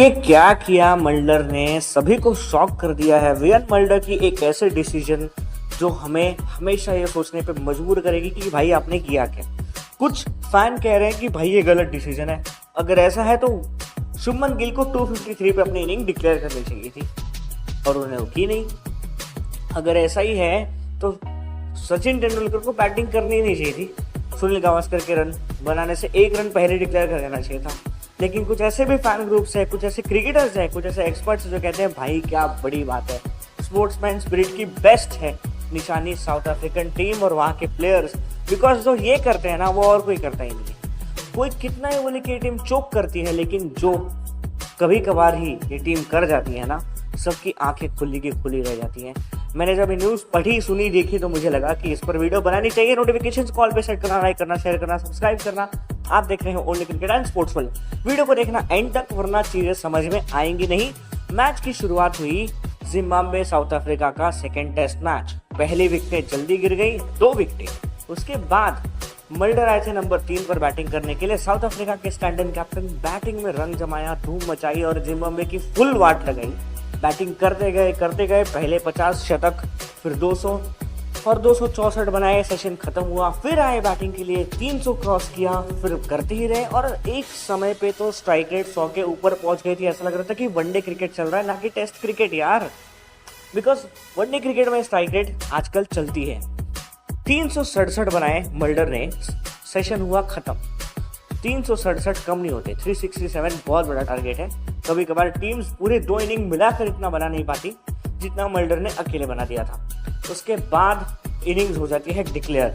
ये क्या किया मल्डर ने, सभी को शॉक कर दिया है। वियन मल्डर की एक ऐसे डिसीजन जो हमें हमेशा ये सोचने पे मजबूर करेगी कि भाई आपने किया क्या। कुछ फैन कह रहे हैं कि भाई ये गलत डिसीजन है। अगर ऐसा है तो शुभमन गिल को 253 पे अपनी इनिंग डिक्लेयर करनी चाहिए थी और उन्होंने वो की नहीं। अगर ऐसा ही है तो सचिन तेंदुलकर को बैटिंग करनी नहीं चाहिए थी। सुनील गावस्कर के रन बनाने से 1 रन पहले डिक्लेयर कर देना चाहिए था। लेकिन कुछ ऐसे भी फैन ग्रुप्स है, कुछ ऐसे क्रिकेटर्स हैं, कुछ ऐसे एक्सपर्ट्स जो कहते हैं भाई क्या बड़ी बात है, स्पोर्ट्समैन स्पिरिट की बेस्ट है निशानी साउथ अफ्रीकन टीम और वहाँ के प्लेयर्स। बिकॉज जो ये करते हैं ना वो और कोई करता ही नहीं है। कोई कितना ही बोले कि ये टीम चोक करती है, लेकिन जो कभी कभार ही ये टीम कर जाती है ना, सबकी आंखें खुली की खुली रह जाती हैं। मैंने जब ये न्यूज़ पढ़ी, सुनी, देखी तो मुझे लगा कि इस पर वीडियो बनानी चाहिए। नोटिफिकेशंस कॉल पे सेट करना, लाइक करना, शेयर करना, सब्सक्राइब करना। आप देख रहे हैं only cricket and sports world. Video को देखना एंड तक, वरना चीजें समझ में आएंगी नहीं। मैच की शुरुआत हुई जिम्बाब्वे साउथ अफ्रीका का सेकेंड टेस्ट मैच। पहली विकेट जल्दी गिर गई, 2 विकेट। उसके बाद मल्डर आए थे नंबर 3 पर बैटिंग करने के लिए। साउथ अफ्रीका के स्टैंड इन कैप्टन बैटिंग में रंग जमाया, धूम मचाई और जिम्बाब्वे की फुल वाट लगाई। बैटिंग करते गए पहले 50 शतक, फिर 200 और 264 बनाए। सेशन खत्म हुआ, फिर आए बैटिंग के लिए, 300 क्रॉस किया, फिर करते ही रहे और एक समय पे तो स्ट्राइक रेट 100 के ऊपर पहुंच गई थी। ऐसा लग रहा था कि वनडे क्रिकेट चल रहा है, ना कि टेस्ट क्रिकेट यार। बिकॉज वनडे क्रिकेट में स्ट्राइक रेट आजकल चलती है। 367 बनाए मल्डर ने, सेशन हुआ खत्म। 367 कम नहीं होते, 367 बहुत बड़ा टारगेट है। कभी कभार टीम्स पूरे 2 इनिंग मिलाकर इतना बना नहीं पाती जितना मल्डर ने अकेले बना दिया था। उसके बाद इनिंग्स हो जाती है डिक्लेयर।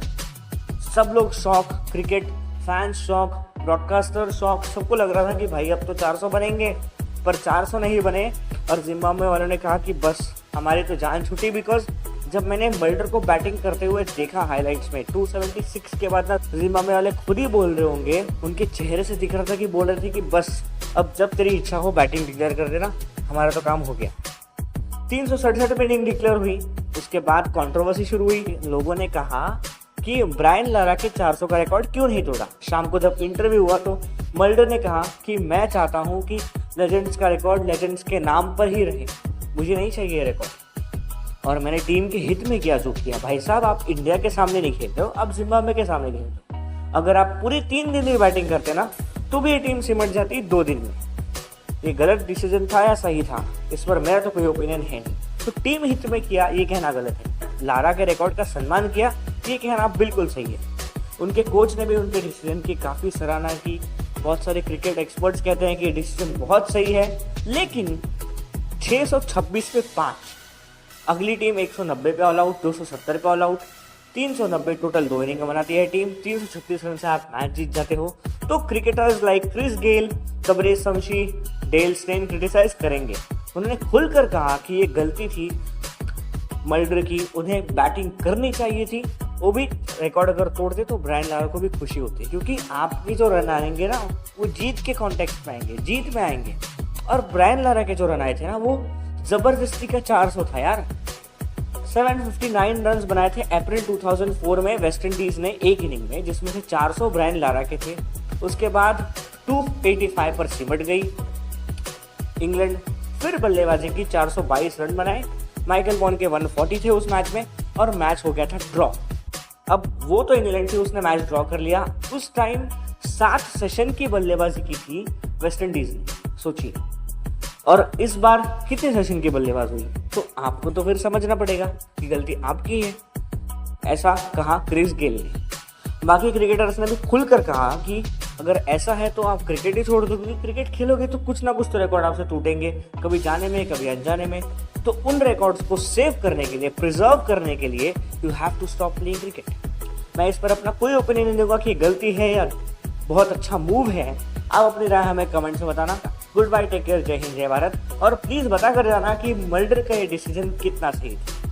सब लोग shock, cricket fans shock, broadcaster shock. सबको लग रहा था कि भाई अब तो 400 बनेंगे, पर 400 नहीं बने। और जिम्बाब्वे वालों ने कहा कि बस हमारी तो जान छूटी। बिकॉज जब मैंने मल्डर को बैटिंग करते हुए देखा हाइलाइट्स में 276 के बाद ना, जिम्बाब्वे वाले खुद ही बोल रहे होंगे, उनके चेहरे से दिख रहा था कि बोल रहे थे कि बस अब जब तेरी इच्छा हो बैटिंग डिक्लेयर कर देना, हमारा तो काम हो गया। 367 में इनिंग डिक्लेयर हुई। उसके बाद कंट्रोवर्सी शुरू हुई। लोगों ने कहा कि ब्रायन लारा के 400 का रिकॉर्ड क्यों नहीं तोड़ा। शाम को जब इंटरव्यू हुआ तो मल्डर ने कहा कि मैं चाहता हूं कि लेजेंड्स का रिकॉर्ड लेजेंड्स के नाम पर ही रहे, मुझे नहीं चाहिए रिकॉर्ड। और मैंने टीम के हित में किया जो किया। भाई साहब, आप इंडिया के सामने नहीं खेलते हो, आप जिम्बाब्वे के सामने खेलते हो। अगर आप पूरी 3 दिन की बैटिंग करते ना तो भी ये टीम सिमट जाती 2 दिन में। ये गलत डिसीजन था या सही था, इस पर मेरा तो कोई ओपिनियन है नहीं। तो टीम हित में किया ये कहना गलत है। लारा के रिकॉर्ड का सम्मान किया ये कहना बिल्कुल सही है। उनके कोच ने भी उनके डिसीजन की काफ़ी सराहना की। बहुत सारे क्रिकेट एक्सपर्ट्स कहते हैं कि ये डिसीजन बहुत सही है। लेकिन 626 पे 5, अगली टीम 190 पे ऑल आउट, 270 पे ऑल आउट, 390 टोटल 2 इनिंग बनाती है टीम। 336 रन से आप मैच जीत जाते हो। तो क्रिकेटर्स लाइक क्रिस गेल, कबरे शमशी, डेल स्टेन क्रिटिसाइज करेंगे। उन्होंने खुलकर कहा कि ये गलती थी मल्डर की, उन्हें बैटिंग करनी चाहिए थी। वो भी रिकॉर्ड अगर तोड़ते तो ब्रायन लारा को भी खुशी होती, क्योंकि आपके जो रन आएंगे ना वो जीत के कॉन्टेक्स्ट में आएंगे, जीत में आएंगे। और ब्रायन लारा के जो रन आए थे ना वो जबरदस्ती का 400 था यार। 759 रन्स बनाए थे अप्रैल 2004 में वेस्ट इंडीज ने एक इनिंग में, जिसमें से 400 ब्रायन लारा के थे। उसके बाद 285 पर सिमट गई इंग्लैंड। फिर बल्लेबाजी की, 422 रन बनाए। माइकल वॉन के 140 थे उस मैच में और मैच हो गया था ड्रॉ। अब वो तो इंग्लैंड थी, उसने मैच ड्रॉ कर लिया। उस टाइम 7 सेशन की बल्लेबाजी की थी वेस्ट इंडीज ने, सोचिए। और इस बार कितने सेशन की बल्लेबाज हुई, तो आपको तो फिर समझना पड़ेगा कि गलती आपकी है। ऐसा कहा क्रिस गेल ने। बाकी क्रिकेटर्स ने भी खुलकर कहा कि अगर ऐसा है तो आप क्रिकेट ही छोड़ दो, क्योंकि क्रिकेट खेलोगे तो कुछ ना कुछ तो रिकॉर्ड आपसे टूटेंगे, कभी जाने में कभी अनजाने में। तो उन रिकॉर्ड्स को सेव करने के लिए, प्रिजर्व करने के लिए you have to stop playing cricket. मैं इस पर अपना कोई ओपिनियन नहीं दूंगा कि गलती है या बहुत अच्छा मूव है। आप अपनी राय हमें कमेंट में बताना। गुड बाय, टेक केयर, जय हिंद, जय भारत। और प्लीज़ बता कर जाना कि मल्डर का ये डिसीजन कितना सही था।